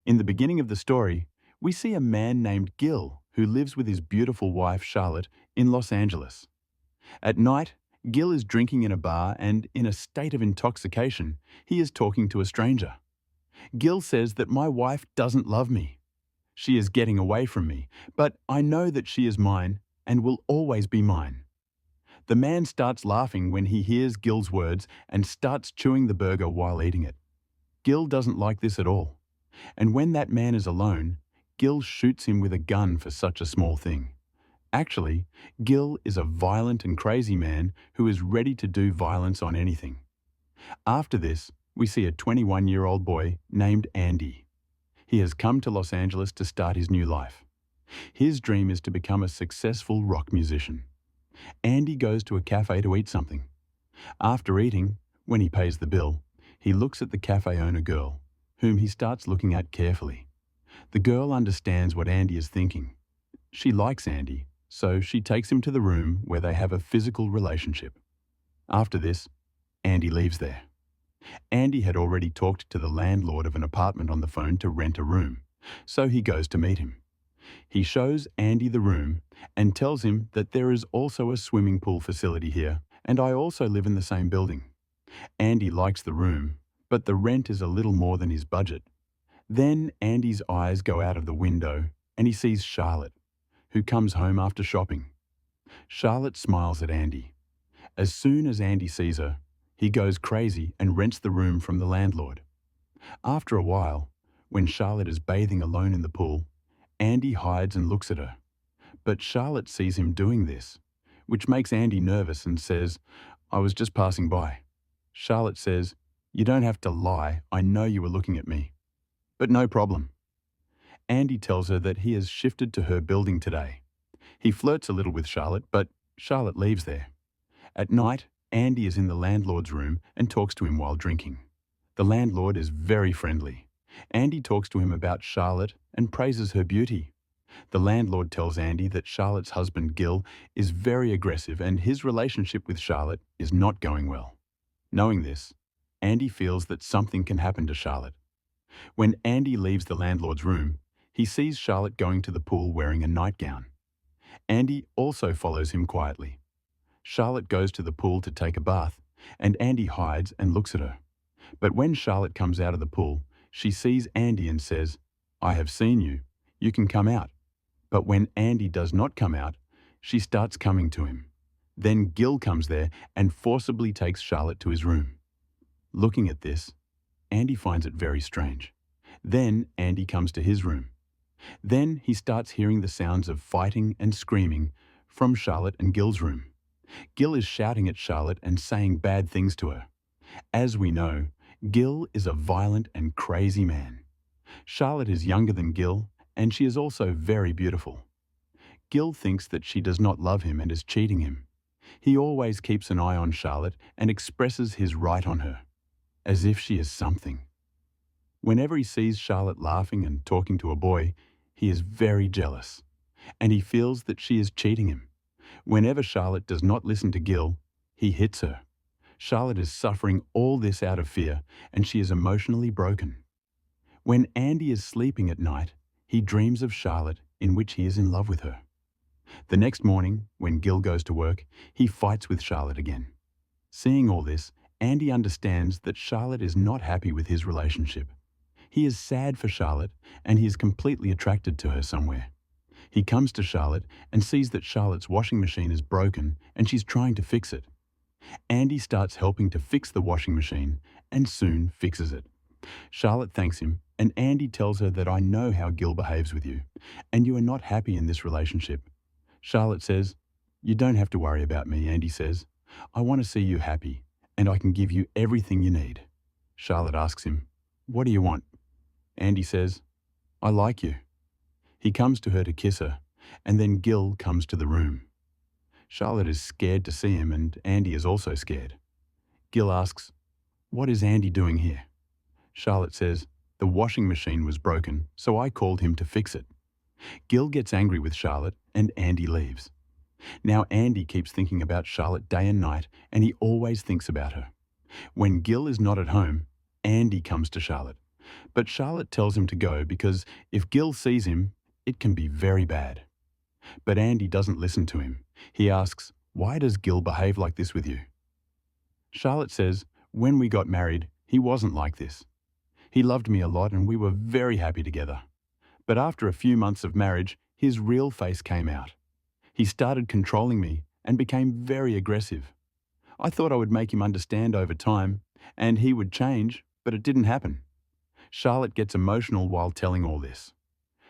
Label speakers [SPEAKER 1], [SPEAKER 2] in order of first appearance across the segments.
[SPEAKER 1] In the beginning of the story, we see a man named Gil who lives with his beautiful wife Charlotte in Los Angeles. At night, Gil is drinking in a bar and, in a state of intoxication, he is talking to a stranger. Gil says that my wife doesn't love me. She is getting away from me, but I know that she is mine and will always be mine. The man starts laughing when he hears Gil's words and starts chewing the burger while eating it. Gil doesn't like this at all. And when that man is alone, Gil shoots him with a gun for such a small thing. Actually, Gil is a violent and crazy man who is ready to do violence on anything. After this, we see a 21-year-old boy named Andy. He has come to Los Angeles to start his new life. His dream is to become a successful rock musician. Andy goes to a cafe to eat something. After eating, when he pays the bill, he looks at the cafe owner girl, whom he starts looking at carefully. The girl understands what Andy is thinking. She likes Andy, so she takes him to the room where they have a physical relationship. After this, Andy leaves there. Andy had already talked to the landlord of an apartment on the phone to rent a room, so he goes to meet him. He shows Andy the room and tells him that there is also a swimming pool facility here, and I also live in the same building. Andy likes the room, but the rent is a little more than his budget. Then Andy's eyes go out of the window and he sees Charlotte, who comes home after shopping. Charlotte smiles at Andy. As soon as Andy sees her, he goes crazy and rents the room from the landlord. After a while, when Charlotte is bathing alone in the pool, Andy hides and looks at her. But Charlotte sees him doing this, which makes Andy nervous and says, "I was just passing by." Charlotte says, "You don't have to lie, I know you were looking at me." But no problem. Andy tells her that he has shifted to her building today. He flirts a little with Charlotte, but Charlotte leaves there. At night, Andy is in the landlord's room and talks to him while drinking. The landlord is very friendly. Andy talks to him about Charlotte and praises her beauty. The landlord tells Andy that Charlotte's husband Gil is very aggressive and his relationship with Charlotte is not going well. Knowing this, Andy feels that something can happen to Charlotte. When Andy leaves the landlord's room, he sees Charlotte going to the pool wearing a nightgown. Andy also follows him quietly. Charlotte goes to the pool to take a bath, and Andy hides and looks at her. But when Charlotte comes out of the pool, she sees Andy and says, "I have seen you. You can come out." But when Andy does not come out, she starts coming to him. Then Gil comes there and forcibly takes Charlotte to his room. Looking at this, Andy finds it very strange. Then Andy comes to his room. Then he starts hearing the sounds of fighting and screaming from Charlotte and Gil's room. Gil is shouting at Charlotte and saying bad things to her. As we know, Gil is a violent and crazy man. Charlotte is younger than Gil, and she is also very beautiful. Gil thinks that she does not love him and is cheating him. He always keeps an eye on Charlotte and expresses his right on her, as if she is something. Whenever he sees Charlotte laughing and talking to a boy, he is very jealous, and he feels that she is cheating him. Whenever Charlotte does not listen to Gil, he hits her. Charlotte is suffering all this out of fear, and she is emotionally broken. When Andy is sleeping at night, he dreams of Charlotte, in which he is in love with her. The next morning, when Gil goes to work, he fights with Charlotte again. Seeing all this, Andy understands that Charlotte is not happy with his relationship. He is sad for Charlotte, and he is completely attracted to her somewhere. He comes to Charlotte and sees that Charlotte's washing machine is broken and she's trying to fix it. Andy starts helping to fix the washing machine and soon fixes it. Charlotte thanks him, and Andy tells her that I know how Gil behaves with you, and you are not happy in this relationship. Charlotte says, "You don't have to worry about me," Andy says. "I want to see you happy, and I can give you everything you need." Charlotte asks him, "What do you want?" Andy says, "I like you." He comes to her to kiss her, and then Gil comes to the room. Charlotte is scared to see him, and Andy is also scared. Gil asks, "What is Andy doing here?" Charlotte says, "The washing machine was broken, so I called him to fix it." Gil gets angry with Charlotte, and Andy leaves. Now Andy keeps thinking about Charlotte day and night, and he always thinks about her. When Gil is not at home, Andy comes to Charlotte. But Charlotte tells him to go because if Gil sees him, it can be very bad. But Andy doesn't listen to him. He asks, "Why does Gil behave like this with you?" Charlotte says, "When we got married, he wasn't like this. He loved me a lot and we were very happy together. But after a few months of marriage, his real face came out. He started controlling me and became very aggressive. I thought I would make him understand over time, and he would change, but it didn't happen." Charlotte gets emotional while telling all this.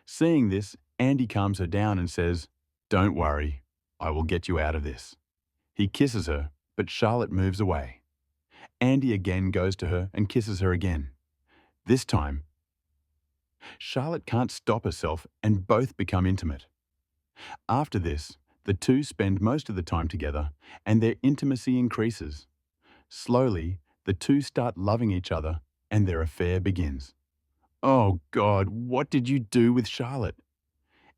[SPEAKER 1] Seeing this, Andy calms her down and says, "Don't worry, I will get you out of this." He kisses her, but Charlotte moves away. Andy again goes to her and kisses her again. This time, Charlotte can't stop herself and both become intimate. After this, the two spend most of the time together and their intimacy increases. Slowly, the two start loving each other and their affair begins. "Oh God, what did you do with Charlotte?"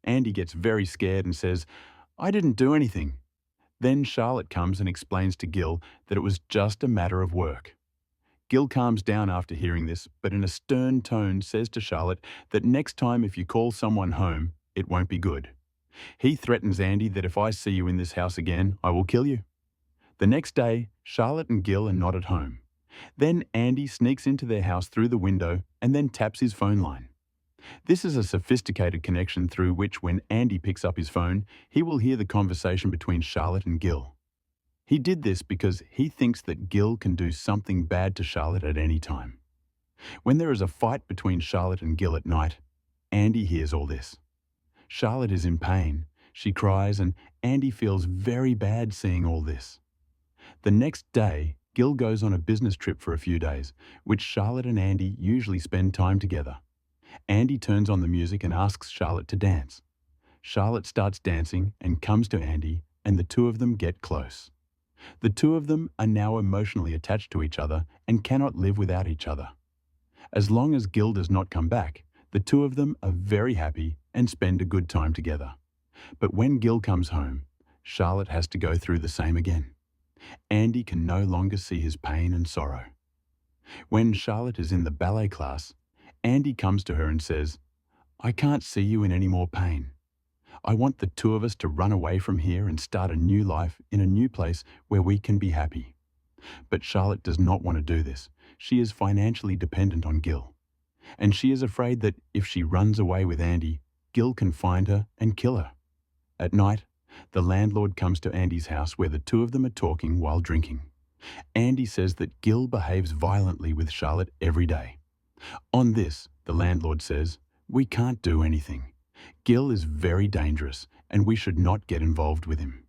[SPEAKER 1] Andy gets very scared and says, "I didn't do anything." Then Charlotte comes and explains to Gil that it was just a matter of work. Gil calms down after hearing this, but in a stern tone says to Charlotte that next time if you call someone home, it won't be good. He threatens Andy that if I see you in this house again, I will kill you. The next day, Charlotte and Gil are not at home. Then Andy sneaks into their house through the window and then taps his phone line. This is a sophisticated connection through which when Andy picks up his phone, he will hear the conversation between Charlotte and Gil. He did this because he thinks that Gil can do something bad to Charlotte at any time. When there is a fight between Charlotte and Gil at night, Andy hears all this. Charlotte is in pain. She cries and Andy feels very bad seeing all this. The next day, Gil goes on a business trip for a few days, which Charlotte and Andy usually spend time together. Andy turns on the music and asks Charlotte to dance. Charlotte starts dancing and comes to Andy, and the two of them get close. The two of them are now emotionally attached to each other and cannot live without each other. As long as Gil does not come back, the two of them are very happy and spend a good time together. But when Gil comes home, Charlotte has to go through the same again. Andy can no longer see his pain and sorrow. When Charlotte is in the ballet class, Andy comes to her and says, "I can't see you in any more pain. I want the two of us to run away from here and start a new life in a new place where we can be happy." But Charlotte does not want to do this. She is financially dependent on Gil. And she is afraid that if she runs away with Andy, Gil can find her and kill her. At night, the landlord comes to Andy's house where the two of them are talking while drinking. Andy says that Gil behaves violently with Charlotte every day. On this, the landlord says, "We can't do anything. Gil is very dangerous and we should not get involved with him."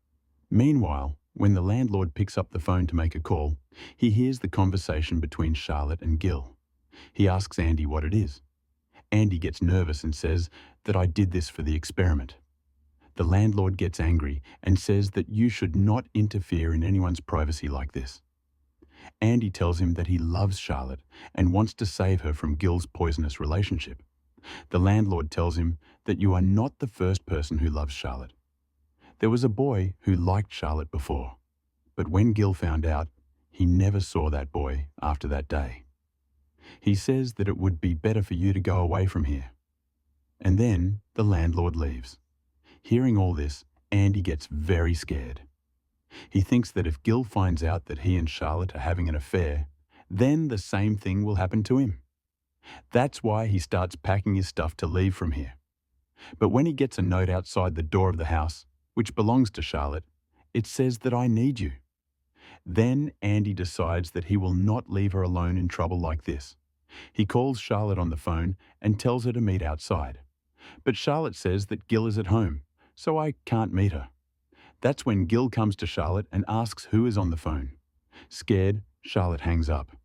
[SPEAKER 1] Meanwhile, when the landlord picks up the phone to make a call, he hears the conversation between Charlotte and Gil. He asks Andy what it is. Andy gets nervous and says that "I did this for the experiment." The landlord gets angry and says that you should not interfere in anyone's privacy like this. Andy tells him that he loves Charlotte and wants to save her from Gil's poisonous relationship. The landlord tells him that you are not the first person who loves Charlotte. There was a boy who liked Charlotte before, but when Gil found out, he never saw that boy after that day. He says that it would be better for you to go away from here. And then the landlord leaves. Hearing all this, Andy gets very scared. He thinks that if Gil finds out that he and Charlotte are having an affair, then the same thing will happen to him. That's why he starts packing his stuff to leave from here. But when he gets a note outside the door of the house, which belongs to Charlotte, it says that "I need you." Then Andy decides that he will not leave her alone in trouble like this. He calls Charlotte on the phone and tells her to meet outside. But Charlotte says that Gil is at home, so I can't meet her. That's when Gil comes to Charlotte and asks who is on the phone. Scared, Charlotte hangs up.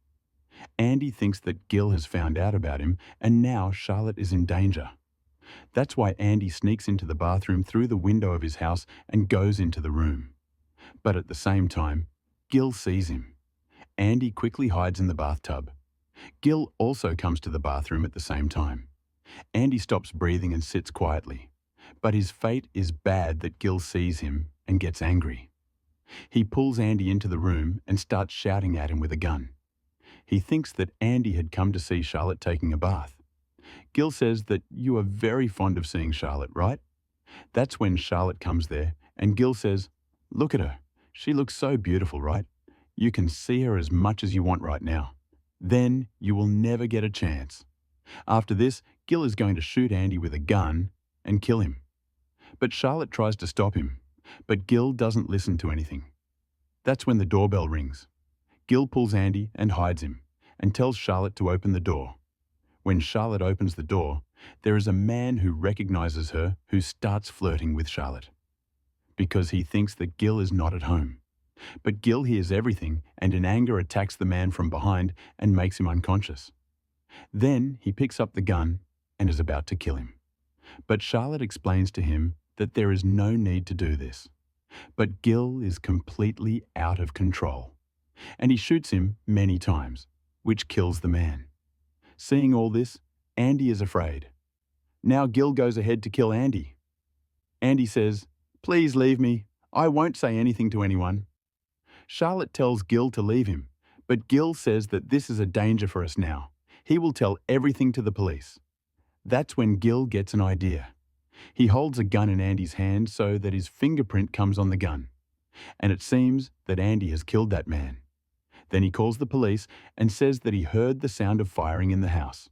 [SPEAKER 1] Andy thinks that Gil has found out about him and now Charlotte is in danger. That's why Andy sneaks into the bathroom through the window of his house and goes into the room. But at the same time, Gil sees him. Andy quickly hides in the bathtub. Gil also comes to the bathroom at the same time. Andy stops breathing and sits quietly. But his fate is bad that Gil sees him and gets angry. He pulls Andy into the room and starts shouting at him with a gun. He thinks that Andy had come to see Charlotte taking a bath. Gil says that you are very fond of seeing Charlotte, right? That's when Charlotte comes there, and Gil says, "Look at her. She looks so beautiful, right? You can see her as much as you want right now. Then you will never get a chance." After this, Gil is going to shoot Andy with a gun and kill him. But Charlotte tries to stop him, but Gil doesn't listen to anything. That's when the doorbell rings. Gil pulls Andy and hides him, and tells Charlotte to open the door. When Charlotte opens the door, there is a man who recognizes her who starts flirting with Charlotte, because he thinks that Gil is not at home. But Gil hears everything and in anger attacks the man from behind and makes him unconscious. Then he picks up the gun and is about to kill him. But Charlotte explains to him that there is no need to do this. But Gil is completely out of control, and he shoots him many times, which kills the man. Seeing all this, Andy is afraid. Now Gil goes ahead to kill Andy. Andy says, "Please leave me. I won't say anything to anyone." Charlotte tells Gil to leave him, but Gil says that this is a danger for us now. He will tell everything to the police. That's when Gil gets an idea. He holds a gun in Andy's hand so that his fingerprint comes on the gun, and it seems that Andy has killed that man. Then he calls the police and says that he heard the sound of firing in the house.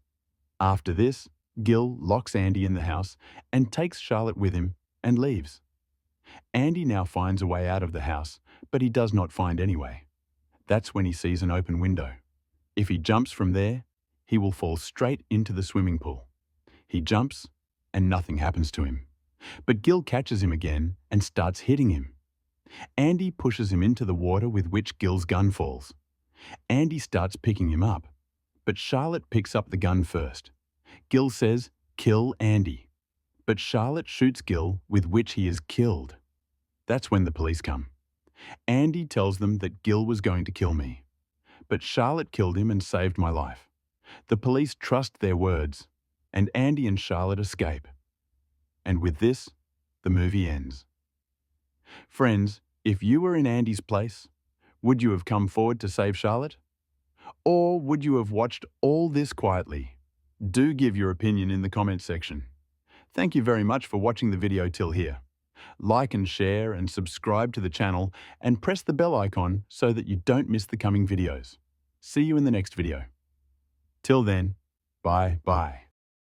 [SPEAKER 1] After this, Gil locks Andy in the house and takes Charlotte with him and leaves. Andy now finds a way out of the house, but he does not find any way. That's when he sees an open window. If he jumps from there, he will fall straight into the swimming pool. He jumps and nothing happens to him. But Gil catches him again and starts hitting him. Andy pushes him into the water with which Gil's gun falls. Andy starts picking him up, but Charlotte picks up the gun first. Gil says, "Kill Andy." But Charlotte shoots Gil, with which he is killed. That's when the police come. Andy tells them that Gil was going to kill me, but Charlotte killed him and saved my life. The police trust their words, and Andy and Charlotte escape. And with this, the movie ends. Friends, if you were in Andy's place, would you have come forward to save Charlotte? Or would you have watched all this quietly? Do give your opinion in the comment section. Thank you very much for watching the video till here. Like and share and subscribe to the channel and press the bell icon so that you don't miss the coming videos. See you in the next video. Till then, bye-bye.